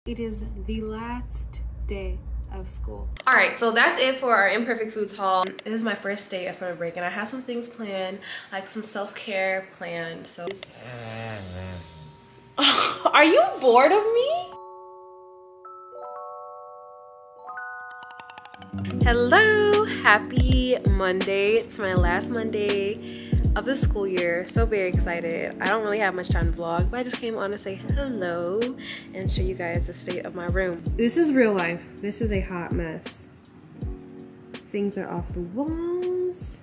It is the last day of school. All right, so that's it for our Imperfect Foods haul. This is my first day of summer break and I have some things planned, like some self-care planned. So are you bored of me? Hello, happy Monday. It's my last Monday of the school year. So very excited. I don't really have much time to vlog, but I just came on to say hello and show you guys the state of my room. This is real life. This is a hot mess. Things are off the walls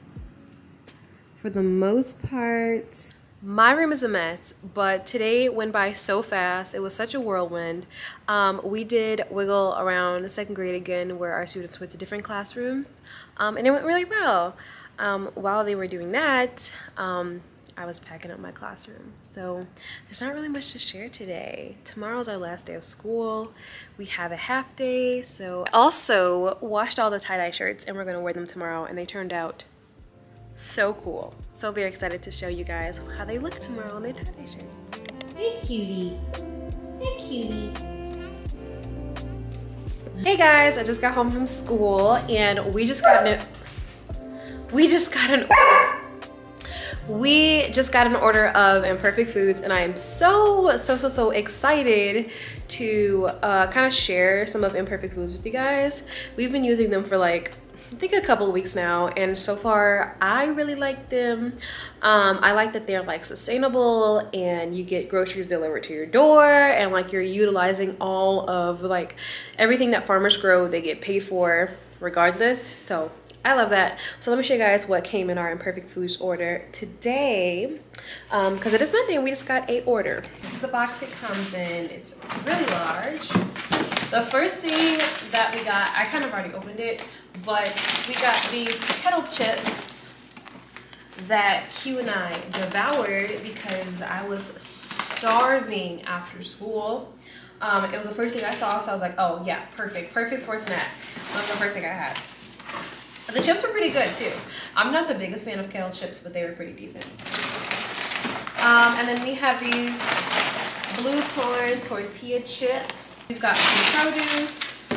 for the most part. My room is a mess, but today went by so fast. It was such a whirlwind. We did wiggle around second grade again, where our students went to different classrooms, and it went really well. While they were doing that, I was packing up my classroom. So there's not really much to share today. Tomorrow's our last day of school. We have a half day. So I also washed all the tie-dye shirts and we're gonna wear them tomorrow, and they turned out so cool. So very excited to show you guys how they look tomorrow on their tie-dye shirts. Hey cutie, hey cutie. Hey guys, I just got home from school and we just got an order of Imperfect Foods, and I am so excited to kind of share some of Imperfect Foods with you guys. We've been using them for like, I think a couple of weeks now, and so far I really like them. I like that they're like sustainable and you get groceries delivered to your door, and like you're utilizing all of like everything that farmers grow, they get paid for regardless. So I love that. So let me show you guys what came in our Imperfect Foods order today, because it is Monday and we just got a order. This is the box it comes in. It's really large. The first thing that we got, I kind of already opened it, but we got these kettle chips that Q and I devoured because I was starving after school. It was the first thing I saw, so I was like, oh yeah, perfect for a snack. That was the first thing I had. The chips were pretty good too. I'm not the biggest fan of kettle chips, but they were pretty decent. And then we have these blue corn tortilla chips. We've got some produce.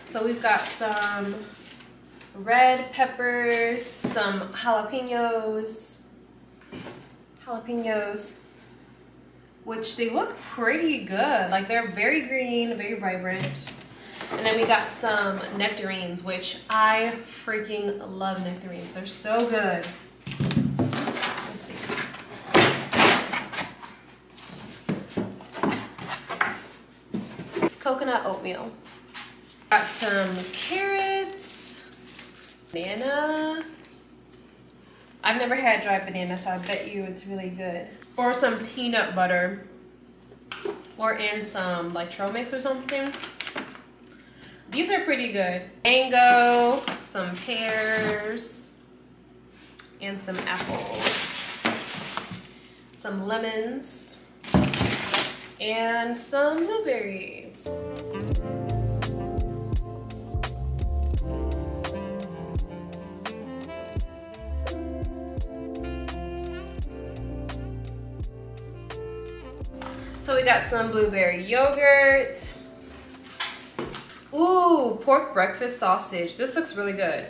So we've got some red peppers, some jalapenos, which they look pretty good. Like they're very green, very vibrant. And then we got some nectarines, which I freaking love nectarines. They're so good. Let's see. It's coconut oatmeal. Got some carrots, banana. I've never had dried banana, so I bet you it's really good. Or some peanut butter. Or in some like trail mix or something. These are pretty good. Mango, some pears, and some apples. Some lemons, and some blueberries. So we got some blueberry yogurt. Ooh, pork breakfast sausage. This looks really good.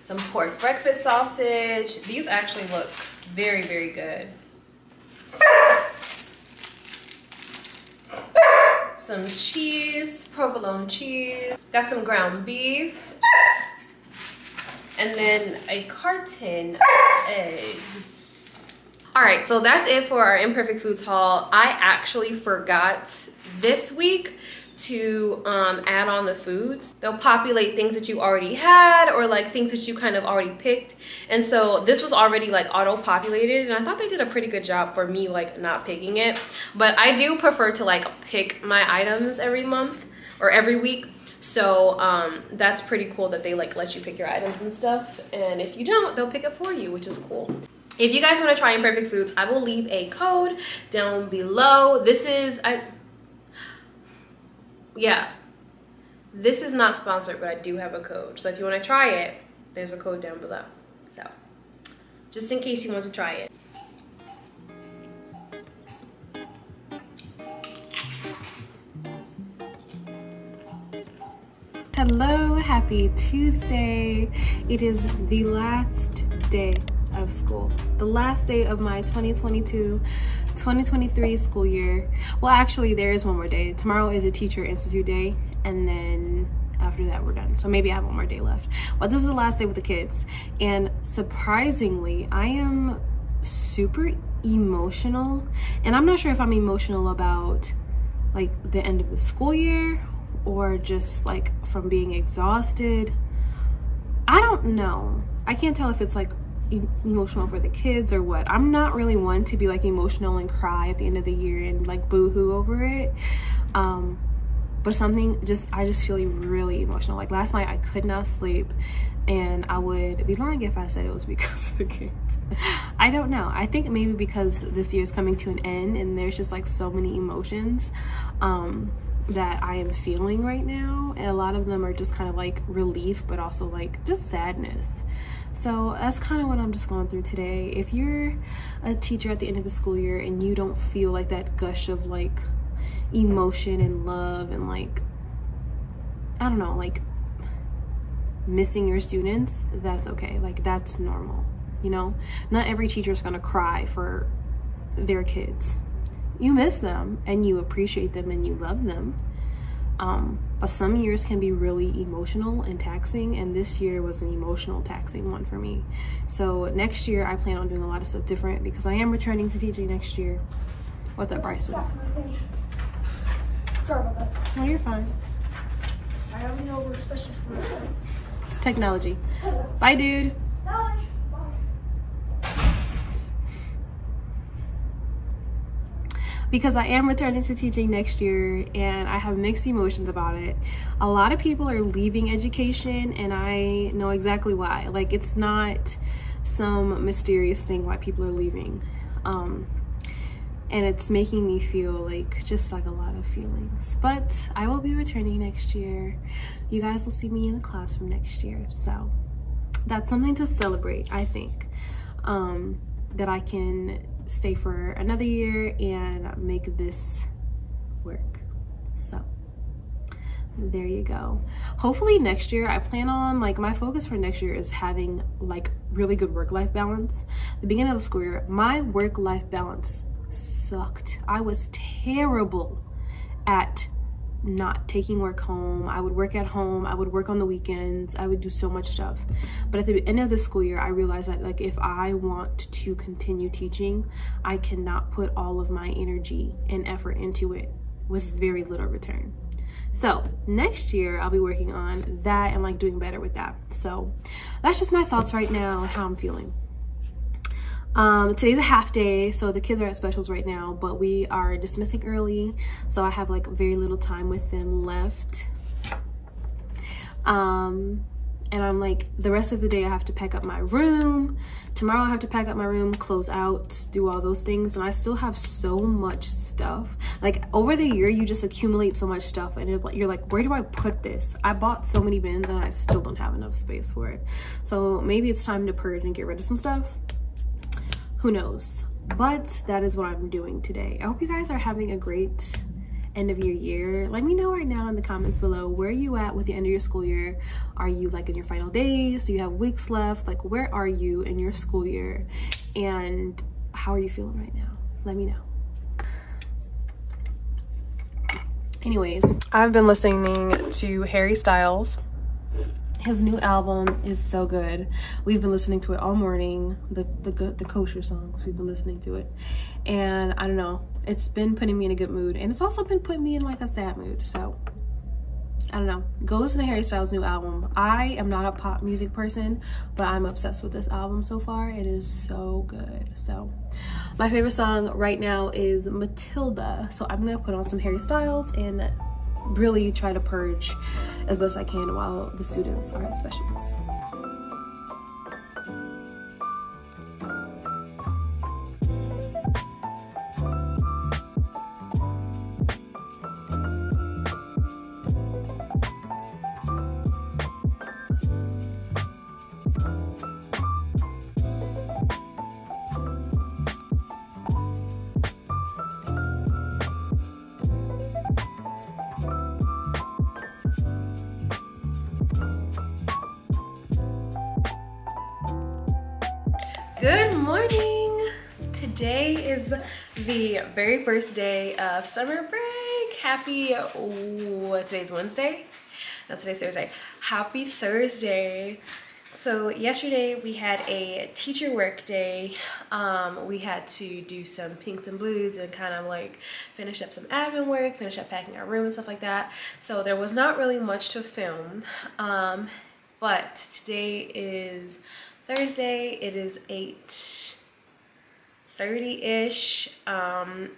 Some pork breakfast sausage. These actually look very good. Some cheese, provolone cheese. Got some ground beef. And then a carton of eggs. All right, so that's it for our Imperfect Foods haul. I actually forgot this week to add on the foods. They'll populate things that you already had or like things that you kind of already picked, and so this was already like auto-populated, and I thought they did a pretty good job for me like not picking it. But I do prefer to like pick my items every month or every week, so that's pretty cool that they like let you pick your items and stuff, and if you don't, they'll pick it for you, which is cool. If you guys want to try Imperfect Foods, I will leave a code down below. This is this is not sponsored, but I do have a code. So if you want to try it, there's a code down below. So just in case you want to try it. Hello, happy Tuesday. It is the last day of school, the last day of my 2022-2023 school year. Well, actually there is one more day. Tomorrow is a teacher institute day, and then after that we're done. So maybe I have one more day left, but this is the last day with the kids. And surprisingly, I am super emotional, and I'm not sure if I'm emotional about like the end of the school year or just like from being exhausted. I don't know. I can't tell if it's like emotional for the kids or what. I'm not really one to be like emotional and cry at the end of the year and like boo-hoo over it. But something I just feel really emotional. Like last night I could not sleep, and I would be lying if I said it was because of the kids. I don't know. I think maybe because this year is coming to an end and there's just like so many emotions that I am feeling right now, and a lot of them are just kind of like relief, but also like just sadness. So that's kind of what I'm just going through today. If you're a teacher at the end of the school year and you don't feel like that gush of like emotion and love and like, I don't know, like missing your students, that's okay. Like that's normal, you know? Not every teacher is gonna cry for their kids. You miss them and you appreciate them and you love them. But some years can be really emotional and taxing, and this year was an emotional taxing one for me. So next year I plan on doing a lot of stuff different because I am returning to teaching next year. What's up, Bryson? Sorry about that. No, you're fine. I already know we're special for It's technology. Bye, dude. Bye. Because I am returning to teaching next year and I have mixed emotions about it. A lot of people are leaving education, and I know exactly why. Like, it's not some mysterious thing why people are leaving. And it's making me feel like just like a lot of feelings. But I will be returning next year. You guys will see me in the classroom next year. So that's something to celebrate, I think. That I can stay for another year and make this work. So there you go. Hopefully next year, I plan on, like, my focus for next year is having like really good work-life balance. The beginning of the school year, my work-life balance sucked. I was terrible at not taking work home. I would work at home, I would work on the weekends, I would do so much stuff. But at the end of the school year, I realized that like if I want to continue teaching, I cannot put all of my energy and effort into it with very little return. So next year I'll be working on that and like doing better with that. So that's just my thoughts right now and how I'm feeling. Today's a half day, so the kids are at specials right now, but we are dismissing early, so I have like very little time with them left. And I'm like, the rest of the day I have to pack up my room. Tomorrow I have to pack up my room, close out, do all those things, and I still have so much stuff. Like over the year, you just accumulate so much stuff, and you're like, where do I put this? I bought so many bins and I still don't have enough space for it. So maybe it's time to purge and get rid of some stuff. Who knows? But that is what I'm doing today. I hope you guys are having a great end of your year. Let me know right now in the comments below, where are you at with the end of your school year? Are you like in your final days? Do you have weeks left? Like, where are you in your school year? And how are you feeling right now? Let me know. Anyways, I've been listening to Harry Styles. His new album is so good. We've been listening to it all morning. The kosher songs, we've been listening to it. And I don't know, it's been putting me in a good mood. And it's also been putting me in like a sad mood. So I don't know. Go listen to Harry Styles' new album. I am not a pop music person, but I'm obsessed with this album so far. It is so good. So my favorite song right now is Matilda. So I'm gonna put on some Harry Styles and really try to purge as best I can while the students are at specials. Good morning. Today is the very first day of summer break. Happy, today's Wednesday? No, today's Thursday. Happy Thursday. So yesterday we had a teacher work day. We had to do some pinks and blues and kind of like finish up some admin work, finish up packing our room and stuff like that. So there was not really much to film. But today is Thursday. It is 8:30-ish.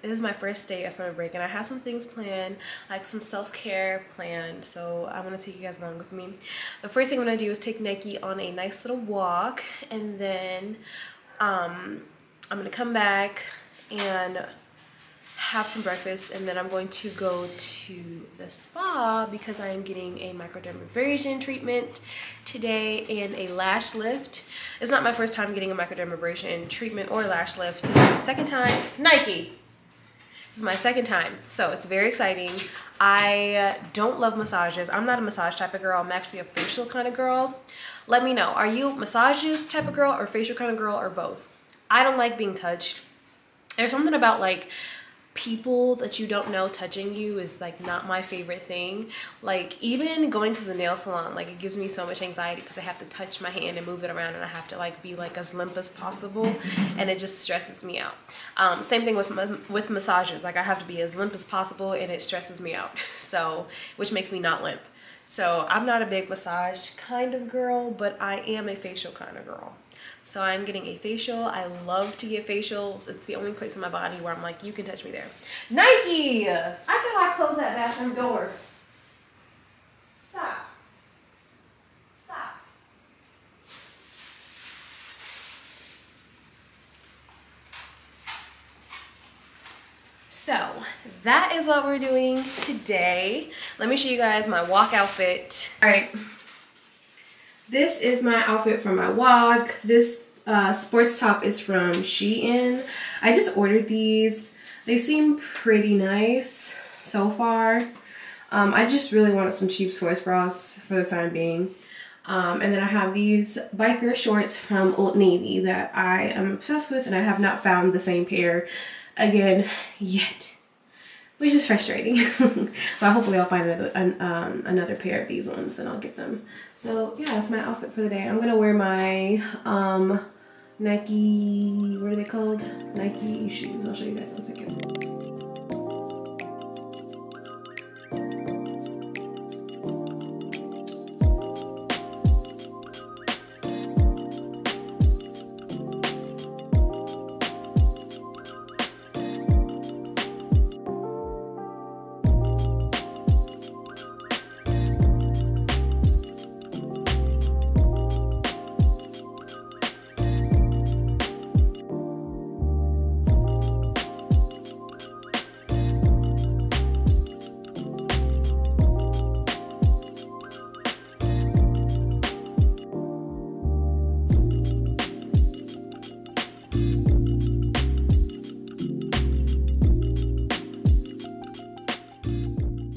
This is my first day of summer break and I have some things planned, like some self-care planned, so I'm gonna take you guys along with me. The first thing I'm gonna do is take Nike on a nice little walk, and then I'm gonna come back and have some breakfast, and then I'm going to go to the spa because I am getting a microdermabrasion treatment today and a lash lift. It's not my first time getting a microdermabrasion treatment or lash lift. This is my second time. Nike! This is my second time, so it's very exciting. I don't love massages. I'm not a massage type of girl. I'm actually a facial kind of girl. Let me know, are you massages type of girl or facial kind of girl or both? I don't like being touched. There's something about like people that you don't know touching you is like not my favorite thing. Like even going to the nail salon, like it gives me so much anxiety because I have to touch my hand and move it around and I have to like be like as limp as possible, and it just stresses me out. Same thing with massages. Like I have to be as limp as possible and it stresses me out, so which makes me not limp. So I'm not a big massage kind of girl, but I am a facial kind of girl. So I'm getting a facial. I love to get facials. It's the only place in my body where I'm like, you can touch me there. Nike! I thought I closed that bathroom door. Stop. Stop. So that is what we're doing today. Let me show you guys my walk outfit. All right. This is my outfit for my walk. This sports top is from Shein. I just ordered these. They seem pretty nice so far. I just really wanted some cheap sports bras for the time being. And then I have these biker shorts from Old Navy that I am obsessed with, and I have not found the same pair again yet, which is frustrating. But hopefully I'll find another pair of these ones and I'll get them. So yeah, that's my outfit for the day. I'm gonna wear my Nike, what are they called? Nike shoes. I'll show you guys in a second.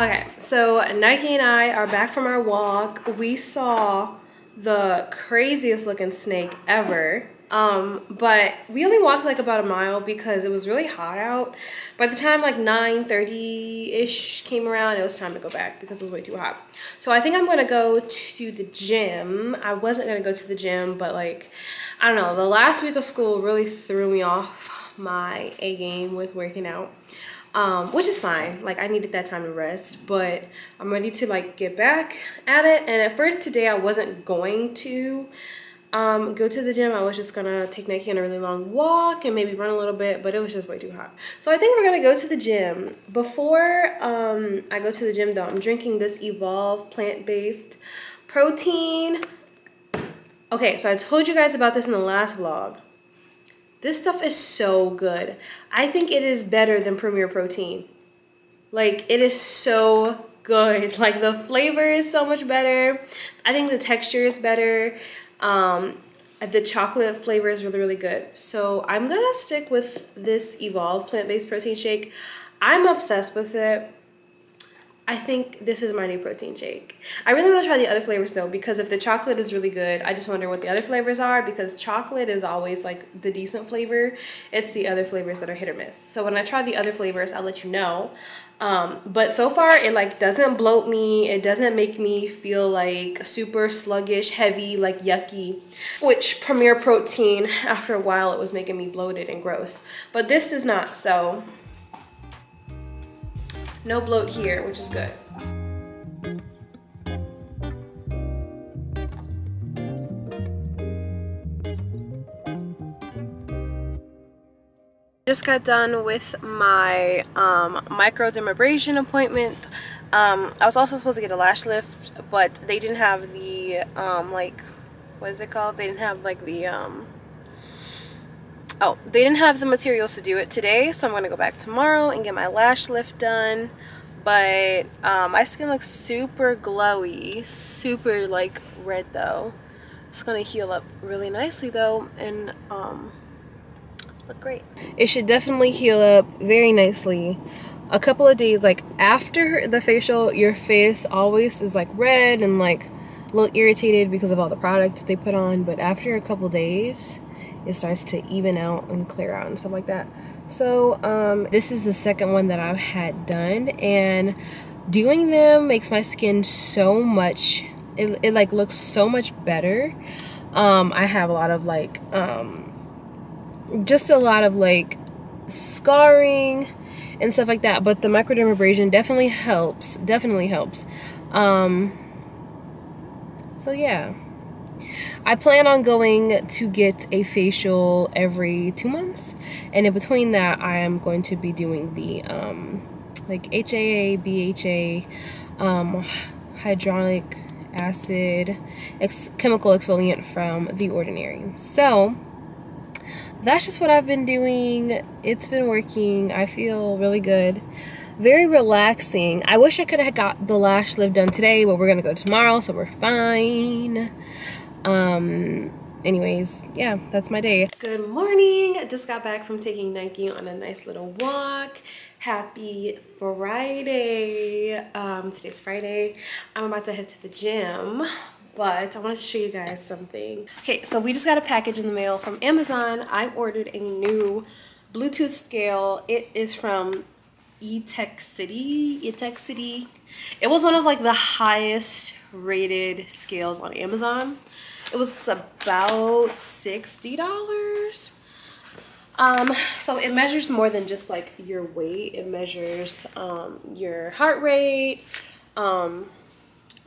Okay, so Nike and I are back from our walk. We saw the craziest looking snake ever. But we only walked like about a mile because it was really hot out. By the time like 9:30-ish came around, it was time to go back because it was way too hot. So I think I'm gonna go to the gym. I wasn't gonna go to the gym, but like, I don't know, the last week of school really threw me off my A game with working out. Which is fine. Like I needed that time to rest, but I'm ready to like get back at it. And at first today I wasn't going to go to the gym. I was just gonna take Nike on a really long walk and maybe run a little bit, but it was just way too hot. So I think we're gonna go to the gym. Before I go to the gym though, I'm drinking this Evolve plant-based protein. Okay, so I told you guys about this in the last vlog. This stuff is so good. I think it is better than Premier Protein. Like, it is so good. Like, the flavor is so much better. I think the texture is better. The chocolate flavor is really, really good. So I'm gonna stick with this Evolve plant-based protein shake. I'm obsessed with it. I think this is my new protein shake. I really want to try the other flavors though, because if the chocolate is really good, I just wonder what the other flavors are, because chocolate is always like the decent flavor. It's the other flavors that are hit or miss. So when I try the other flavors, I'll let you know. But so far it like doesn't bloat me. It doesn't make me feel like super sluggish, heavy, like yucky, which Premier Protein, after a while it was making me bloated and gross. But this does not, so no bloat here, which is good. Just got done with my microdermabrasion appointment. I was also supposed to get a lash lift, but they didn't have the like, what is it called? They didn't have like the oh, they didn't have the materials to do it today, so I'm gonna go back tomorrow and get my lash lift done. But my skin looks super glowy, super like red though. It's gonna heal up really nicely though, and look great. It should definitely heal up very nicely. A couple of days like after the facial, your face always is like red and like a little irritated because of all the product that they put on, but after a couple days it starts to even out and clear out and stuff like that. So this is the second one that I've had done, and doing them makes my skin so much, it like looks so much better. I have a lot of like just a lot of like scarring and stuff like that, but the microdermabrasion definitely helps, so yeah, I plan on going to get a facial every 2 months, and in between that I am going to be doing the like HAA, BHA, hyaluronic acid chemical exfoliant from The Ordinary. So that's just what I've been doing. It's been working. I feel really good. Very relaxing. I wish I could have got the lash lift done today, but we're gonna go tomorrow, so we're fine. Anyways, yeah, that's my day. Good morning. I just got back from taking Nike on a nice little walk. Happy Friday. Today's Friday. I'm about to head to the gym, but I wanted to show you guys something. Okay, so we just got a package in the mail from Amazon. I ordered a new Bluetooth scale. It is from City. It was one of like the highest rated scales on Amazon. It was about $60. So it measures more than just like your weight. It measures your heart rate. What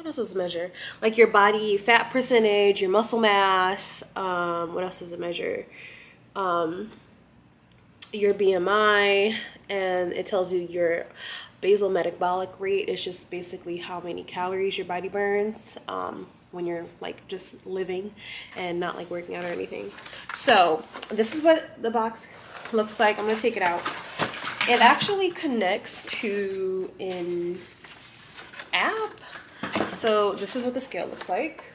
else does it measure? Like your body fat percentage, your muscle mass. What else does it measure? Your BMI, and it tells you your basal metabolic rate. It's just basically how many calories your body burns when you're like just living and not like working out or anything. So this is what the box looks like. I'm gonna take it out. It actually connects to an app. So this is what the scale looks like.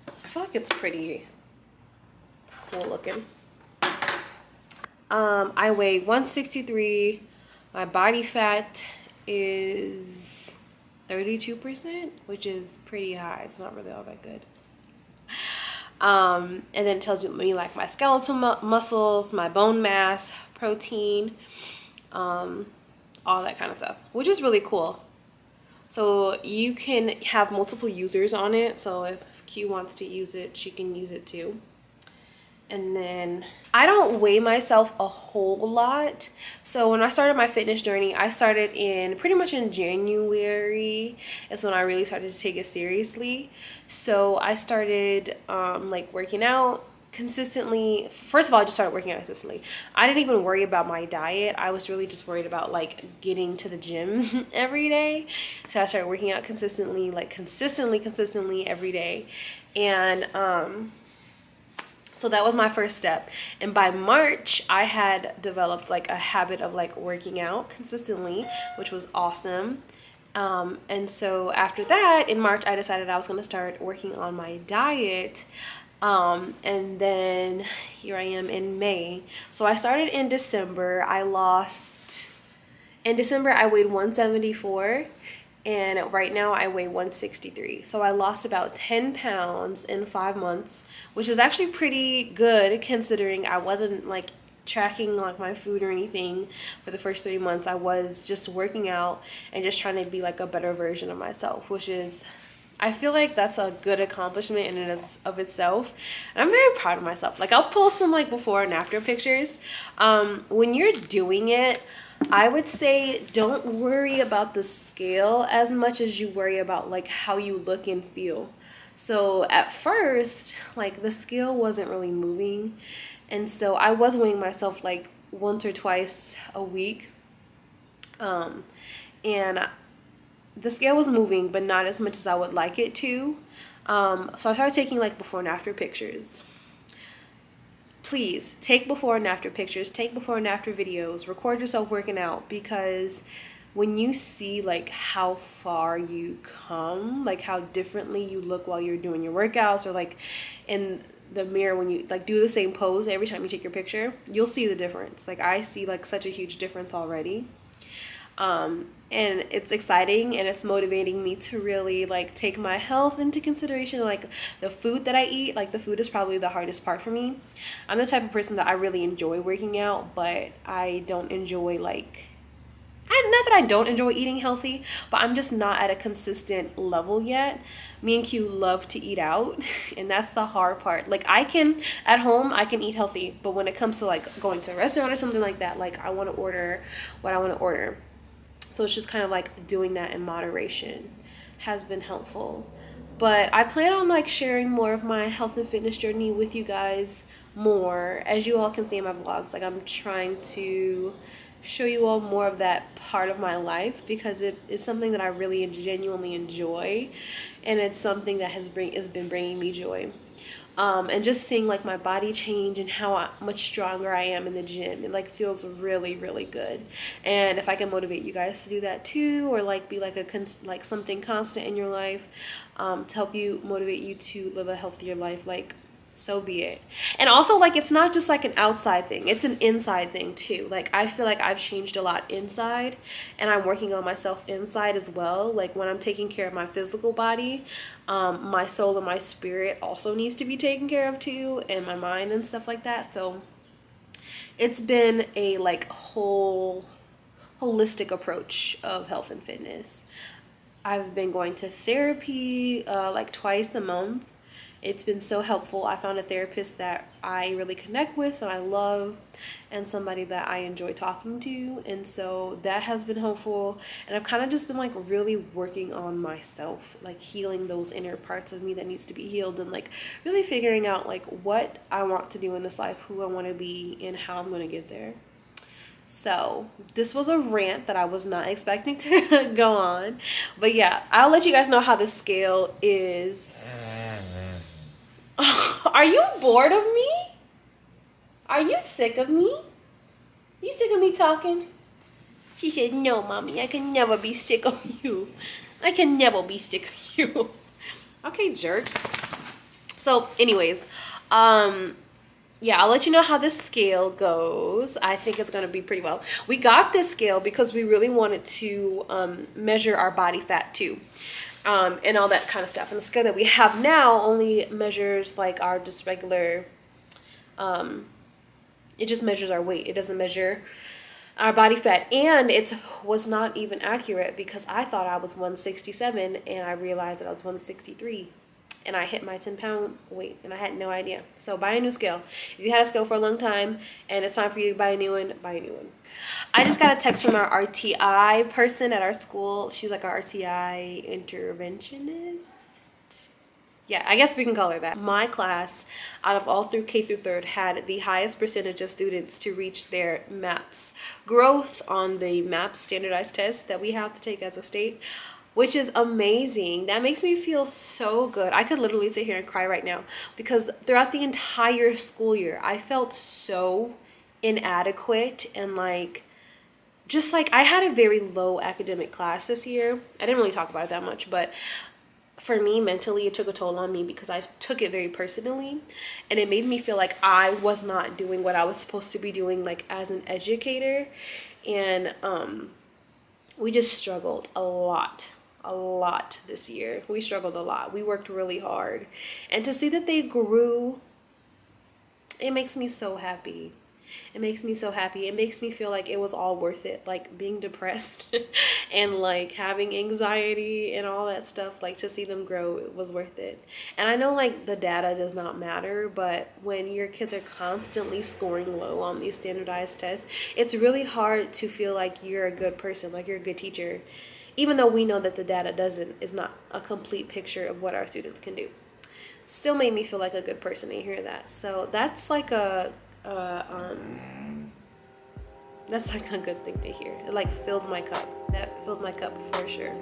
I feel like it's pretty cool looking. I weigh 163. My body fat is 32%, which is pretty high. It's not really all that good. And then it tells me like my skeletal muscles, my bone mass, protein, all that kind of stuff, which is really cool. So you can have multiple users on it. So if Q wants to use it, she can use it too. And then I don't weigh myself a whole lot. So when I started my fitness journey, I started pretty much in January. It's when I really started to take it seriously. So I started like working out consistently. First of all, I just started working out consistently. I didn't even worry about my diet. I was really just worried about like getting to the gym every day. So I started working out consistently, like consistently every day. And so that was my first step. And by March, I had developed like a habit of like working out consistently, which was awesome. And so after that, in March, I decided I was going to start working on my diet. And then here I am in May. So I started in December. I lost In December, I weighed 174, and right now I weigh 163. So I lost about 10 pounds in 5 months, which is actually pretty good considering I wasn't like tracking like my food or anything for the first 3 months. I was just working out and just trying to be like a better version of myself, which is, I feel like that's a good accomplishment in and of itself. And I'm very proud of myself. Like I'll post some like before and after pictures. When you're doing it, I would say don't worry about the scale as much as you worry about like how you look and feel. So at first, like the scale wasn't really moving. And so I was weighing myself like once or twice a week. And the scale was moving, but not as much as I would like it to. So I started taking like before and after pictures. Please take before and after pictures, take before and after videos, record yourself working out, because when you see like how far you come, like how differently you look while you're doing your workouts, or like in the mirror when you like do the same pose every time you take your picture, you'll see the difference. Like I see like such a huge difference already. And it's exciting and it's motivating me to really like take my health into consideration. Like the food that I eat, like the food is probably the hardest part for me. I'm the type of person that I really enjoy working out, but I don't enjoy like, not that I don't enjoy eating healthy, but I'm just not at a consistent level yet. Me and Q love to eat out, and that's the hard part. Like I can, at home, I can eat healthy, but when it comes to like going to a restaurant or something like that, like I want to order what I want to order. So it's just kind of like doing that in moderation has been helpful. But I plan on like sharing more of my health and fitness journey with you guys more. As you all can see in my vlogs, like I'm trying to show you all more of that part of my life, because it is something that I really genuinely enjoy, and it's something that has been bringing me joy. And just seeing like my body change and how much stronger I am in the gym, it like feels really, really good. And if I can motivate you guys to do that too, or like be like like something constant in your life, to help you motivate you to live a healthier life, like so be it. And also like it's not just like an outside thing, it's an inside thing too. Like I feel like I've changed a lot inside, and I'm working on myself inside as well. Like when I'm taking care of my physical body, my soul and my spirit also needs to be taken care of too, and my mind and stuff like that. So it's been a like holistic approach of health and fitness. I've been going to therapy like twice a month. It's been so helpful. I found a therapist that I really connect with and I love, and somebody that I enjoy talking to, and so that has been helpful. And I've kind of just been like really working on myself, like healing those inner parts of me that needs to be healed, and like really figuring out like what I want to do in this life, who I want to be, and how I'm going to get there. So this was a rant that I was not expecting to go on, but yeah, I'll let you guys know how the scale is. Are you bored of me? Are you sick of me? You sick of me talking? She said, no, mommy, I can never be sick of you. I can never be sick of you. Okay, jerk. So anyways, yeah, I'll let you know how this scale goes. I think it's going to be pretty well. We got this scale because we really wanted to measure our body fat too. And all that kind of stuff. And the scale that we have now only measures like our just regular, it just measures our weight. It doesn't measure our body fat. And it was not even accurate, because I thought I was 167 and I realized that I was 163. And I hit my 10-pound weight and I had no idea. So buy a new scale. If you had a scale for a long time and it's time for you to buy a new one, buy a new one. I just got a text from our RTI person at our school. She's like our RTI interventionist. Yeah, I guess we can call her that. My class, out of all through K through 3rd, had the highest percentage of students to reach their MAPS growth on the MAPS standardized test that we have to take as a state, which is amazing. That makes me feel so good. I could literally sit here and cry right now, because throughout the entire school year, I felt so inadequate, and like, just like I had a very low academic class this year. I didn't really talk about it that much, but for me mentally it took a toll on me, because I took it very personally, and it made me feel like I was not doing what I was supposed to be doing, like as an educator. And we just struggled a lot this year. We struggled a lot. We worked really hard. And to see that they grew, it makes me so happy. It makes me so happy. It makes me feel like it was all worth it. Like being depressed and like having anxiety and all that stuff, like to see them grow, it was worth it. And I know like the data does not matter, but when your kids are constantly scoring low on these standardized tests, it's really hard to feel like you're a good person, like you're a good teacher, even though we know that the data is not a complete picture of what our students can do. Still made me feel like a good person to hear that. So that's like that's like a good thing to hear. It like filled my cup. That filled my cup for sure.